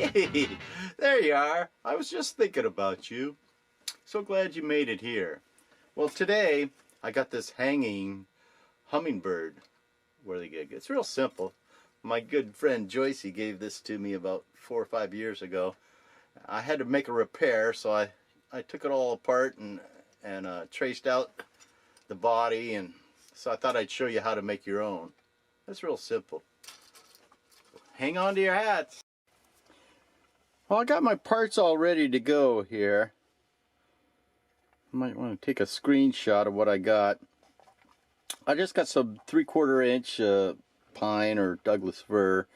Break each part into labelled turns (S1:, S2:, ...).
S1: Hey, there you are. I was just thinking about you. So glad you made it here. Well, today I got this hanging hummingbird whirligig. It's real simple. My good friend Joycey gave this to me about 4 or 5 years ago. I had to make a repair, so I took it all apart and traced out the body, and so I thought I'd show you how to make your own. It's real simple. Hang on to your hats. Well, I got my parts all ready to go here. You might want to take a screenshot of what I got. I just got some 3/4 inch pine or Douglas fir.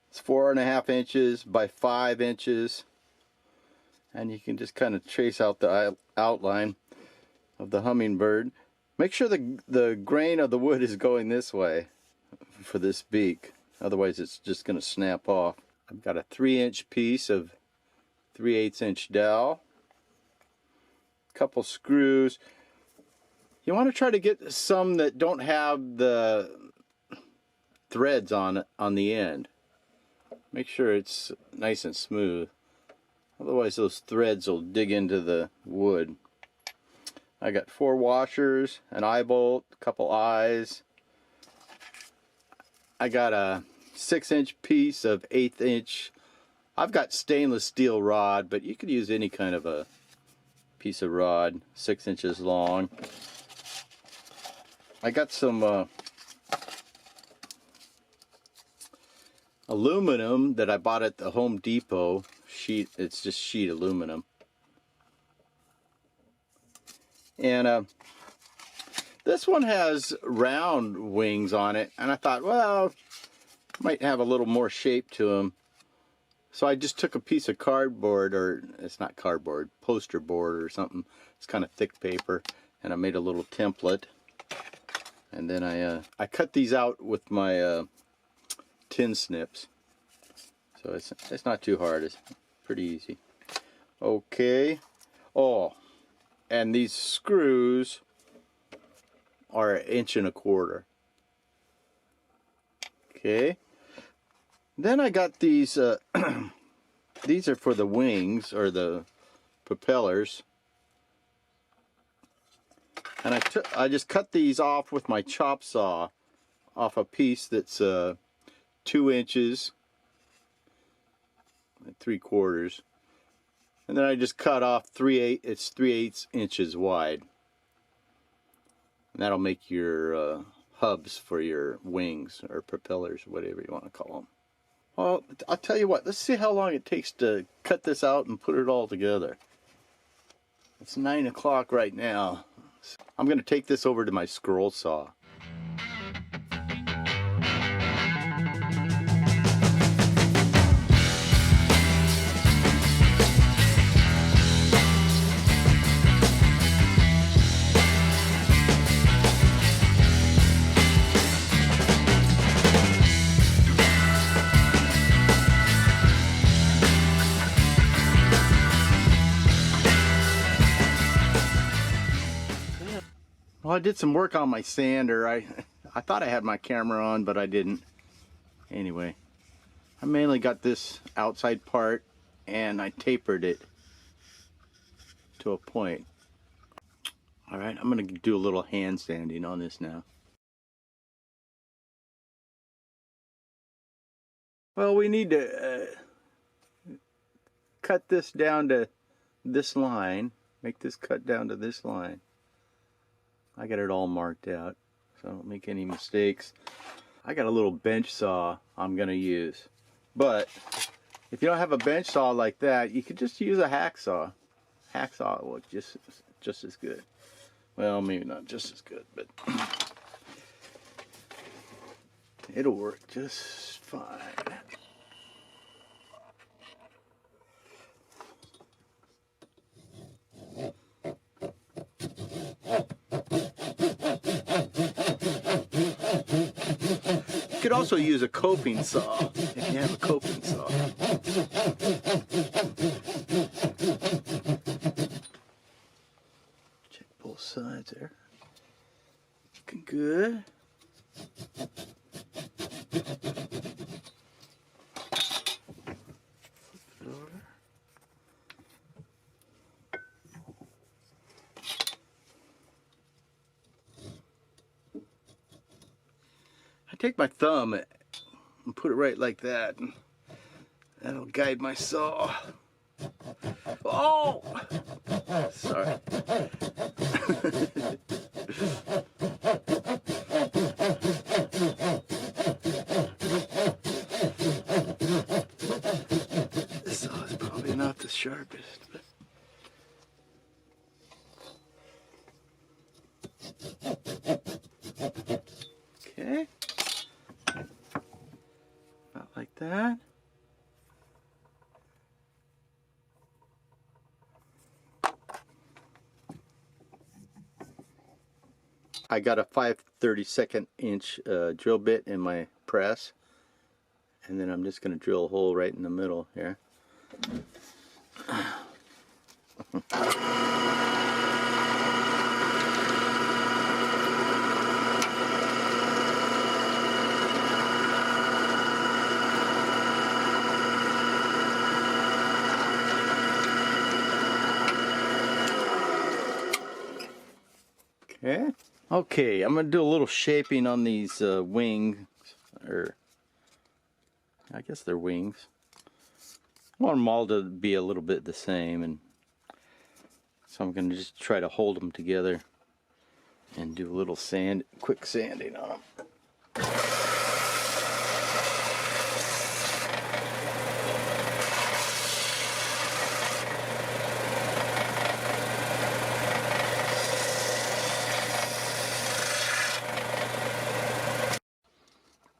S1: It's 4.5 inches by 5 inches. And you can just kind of trace out the outline of the hummingbird. Make sure the grain of the wood is going this way for this beak. Otherwise it's just going to snap off. I've got a 3-inch piece of 3/8 inch dowel. Couple screws. You want to try to get some that don't have the threads on the end. Make sure it's nice and smooth. Otherwise those threads will dig into the wood. I got 4 washers, an eye bolt, a couple eyes. I got a 6-inch piece of 1/8 inch. I've got stainless steel rod, but you could use any kind of a piece of rod, 6 inches long. I got some aluminum that I bought at the Home Depot. It's just sheet aluminum. And this one has round wings on it, and I thought, well, might have a little more shape to them. So I just took a piece of cardboard, or it's not cardboard, poster board or something. It's kind of thick paper, and I made a little template. And then I cut these out with my tin snips. So it's not too hard. It's pretty easy. Okay. Oh, and these screws are 1.25 inches. Okay. Then I got these. These are for the wings or the propellers. And I just cut these off with my chop saw off a piece that's 2 inches and 3/4. And then I just cut off 3/8 inches wide. And that'll make your hubs for your wings or propellers, whatever you want to call them. Well, I'll tell you what, let's see how long it takes to cut this out and put it all together. It's 9 o'clock right now. I'm going to take this over to my scroll saw. Well, I did some work on my sander. I thought I had my camera on, but I didn't. Anyway, I mainly got this outside part, and I tapered it to a point. All right, I'm going to do a little hand sanding on this now. Well, we need to cut this down to this line. Make this cut down to this line. I got it all marked out, so I don't make any mistakes. I got a little bench saw I'm going to use. But if you don't have a bench saw like that, you could just use a hacksaw. Hacksaw will look just as good. Well, maybe not just as good, but it'll work just fine. You could also use a coping saw if you have a coping saw. Check both sides there. Looking good. take my thumb and put it right like that, and that'll guide my saw. Oh! Sorry. This saw is probably not the sharpest, but okay. About like that. I got a 5/32 inch drill bit in my press, and then I'm just going to drill a hole right in the middle here. Okay. Okay, I'm going to do a little shaping on these wings, or I guess they're wings. I want them all to be a little bit the same, and so I'm going to just try to hold them together and do a little quick sanding on them.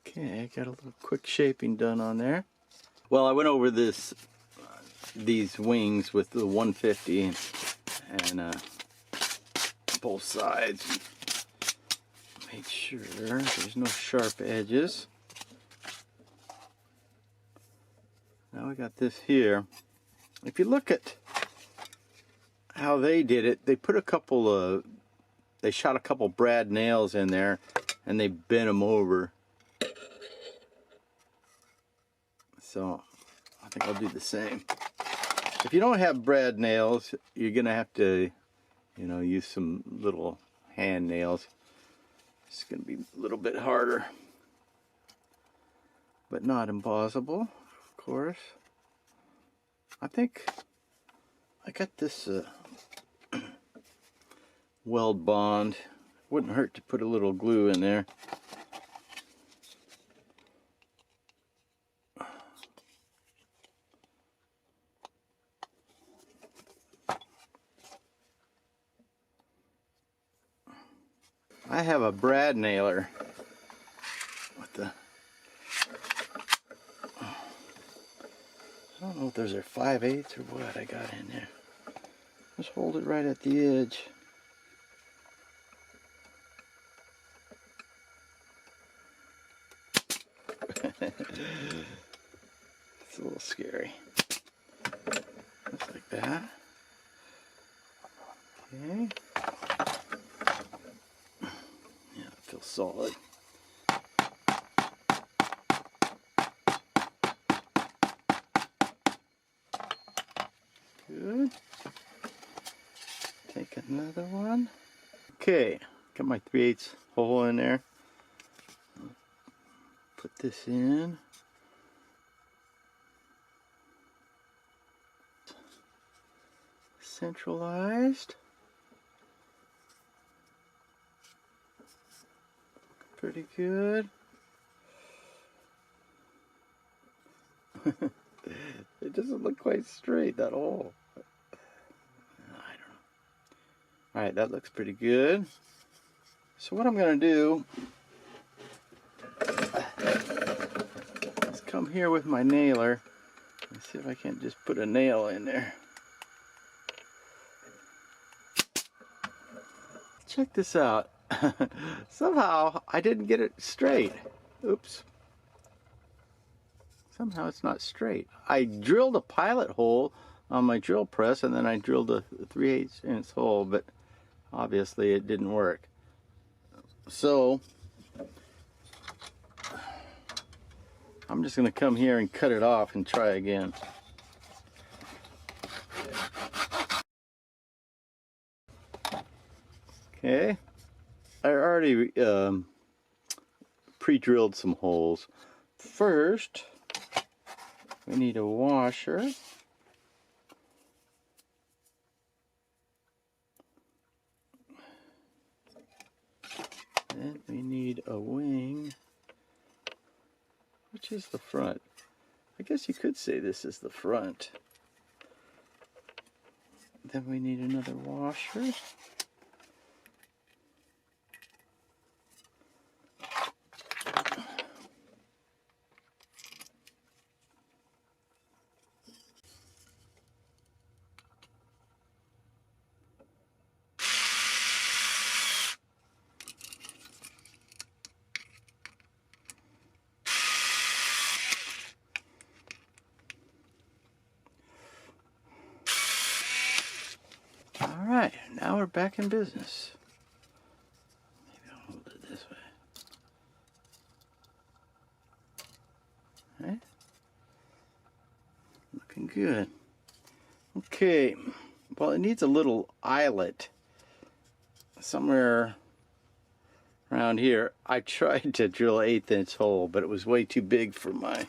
S1: Okay, I got a little quick shaping done on there. Well, I went over these wings with the 150 and both sides. Make sure there's no sharp edges. Now we got this here. If you look at how they did it, they put they shot a couple brad nails in there and they bent them over. So I think I'll do the same. If you don't have brad nails, you're gonna have to, you know, use some little hand nails. It's gonna be a little bit harder, but not impossible, of course. I think I got this weld bond. Wouldn't hurt to put a little glue in there. I have a brad nailer with the, I don't know if those are 5/8 or what I got in there. Just hold it right at the edge. It's a little scary. Just like that. Okay. Yeah, it feels solid. Good. Take another one. Okay, got my 3/8 hole in there. Put this in. Centralized. Pretty good. It doesn't look quite straight, that hole. I don't know. Alright, that looks pretty good. So what I'm going to do is come here with my nailer and see if I can't just put a nail in there. Check this out. Somehow I didn't get it straight. Oops. Somehow it's not straight. I drilled a pilot hole on my drill press and then I drilled a 3/8 inch hole, but obviously it didn't work. So I'm just going to come here and cut it off and try again. Okay. I already pre-drilled some holes. First, we need a washer. Then we need a wing, which is the front. I guess you could say this is the front. Then we need another washer. Alright, now we're back in business. Maybe I'll hold it this way. Right? Looking good. Okay, well, it needs a little eyelet somewhere around here. I tried to drill an 1/8 inch hole, but it was way too big for my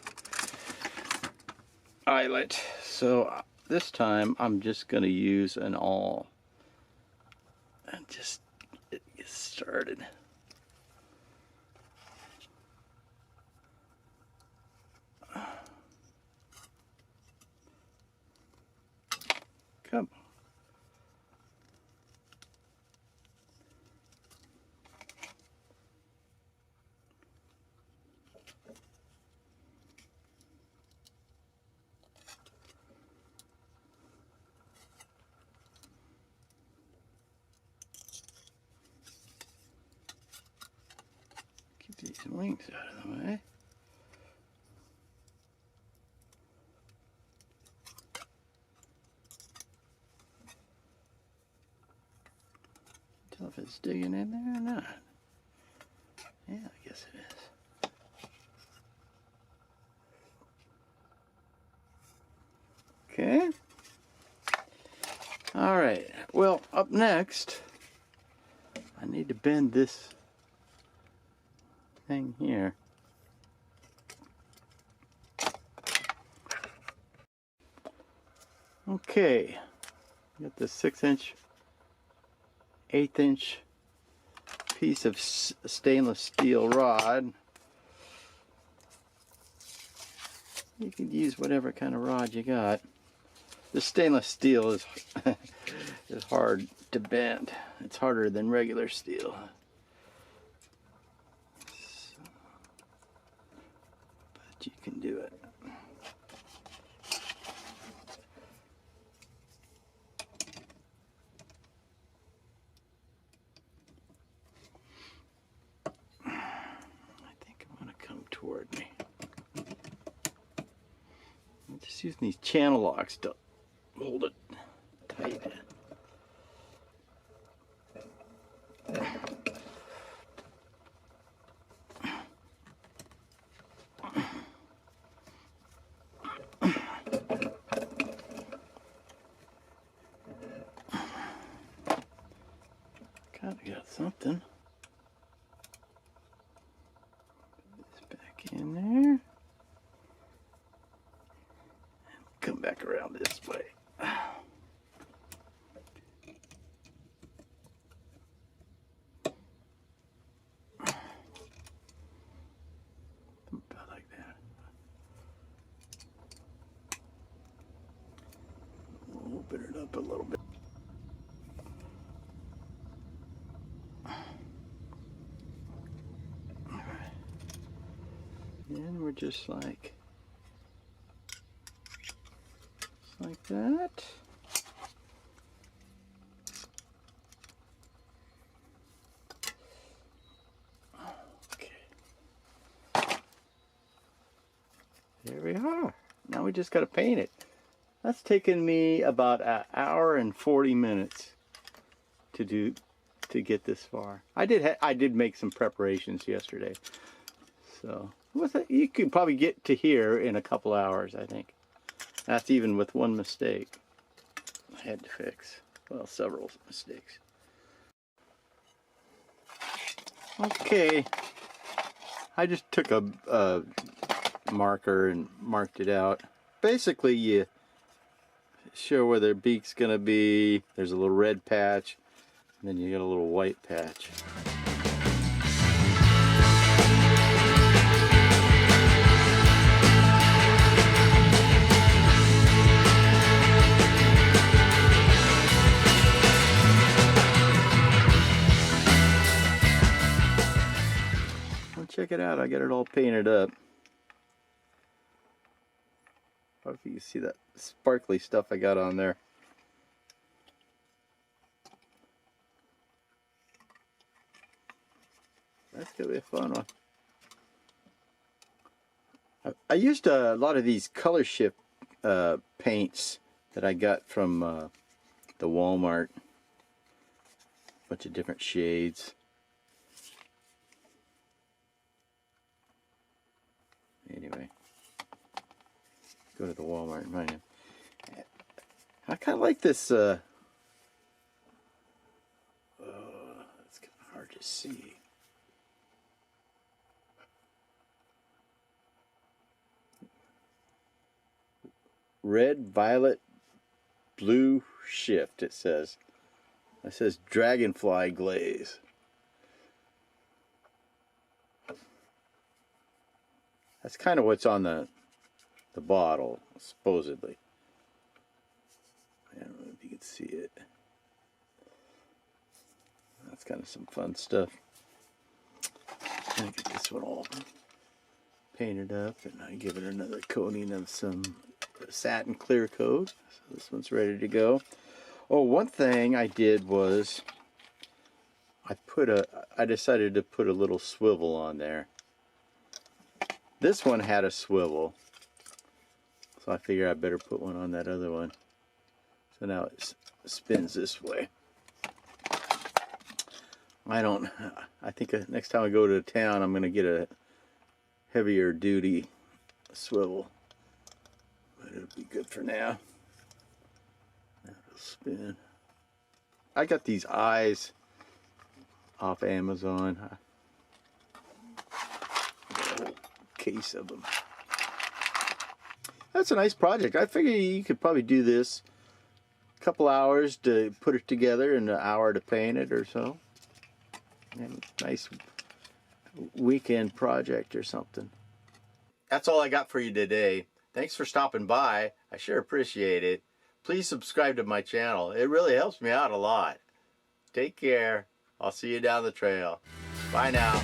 S1: eyelet. So this time I'm just going to use an awl and just get started. Come on. Keep these wings out of the way. Tell if it's digging in there or not. Yeah, I guess it is. Okay. All right. Well, up next, I need to bend this thing here. Okay. Got the 6-inch, 1/8 inch piece of stainless steel rod. You can use whatever kind of rod you got. The stainless steel is is hard to bend. It's harder than regular steel. So, but you can do it. Toward me. I'm just using these channel locks to hold it tight. Kind of got something. In there and come back around this way. About like that. We'll open it up a little bit. And we're just like that. Okay. There we are. Now we just got to paint it. That's taken me about an hour and 40 minutes to get this far. I did make some preparations yesterday. So you could probably get to here in a couple hours, I think. That's even with one mistake I had to fix. Well, several mistakes. Okay, I just took a marker and marked it out. Basically, you show where their beak's gonna be. There's a little red patch, and then you got a little white patch. Well, check it out. I got it all painted up. I don't know if you can see that sparkly stuff I got on there. That's gonna be a fun one. I used a lot of these color shift paints that I got from the Walmart. A bunch of different shades. Anyway, go to the Walmart and find him. I kind of like this. Oh, it's kind of hard to see. Red, violet, blue shift, it says. It says dragonfly glaze. That's kind of what's on the bottle, supposedly. I don't know if you can see it. That's kind of some fun stuff. I get this one all painted up, and I give it another coating of some satin clear coat. So this one's ready to go. Oh, one thing I did was I decided to put a little swivel on there. This one had a swivel, so I figure I better put one on that other one. So now it spins this way. I think next time I go to town, I'm going to get a heavier duty swivel. But it'll be good for now. That'll spin. I got these eyes off Amazon. Case of them. That's a nice project. I figure you could probably do this a couple hours to put it together and an hour to paint it or so. And nice weekend project or something. That's all I got for you today. Thanks for stopping by. I sure appreciate it. Please subscribe to my channel. It really helps me out a lot. Take care. I'll see you down the trail. Bye now.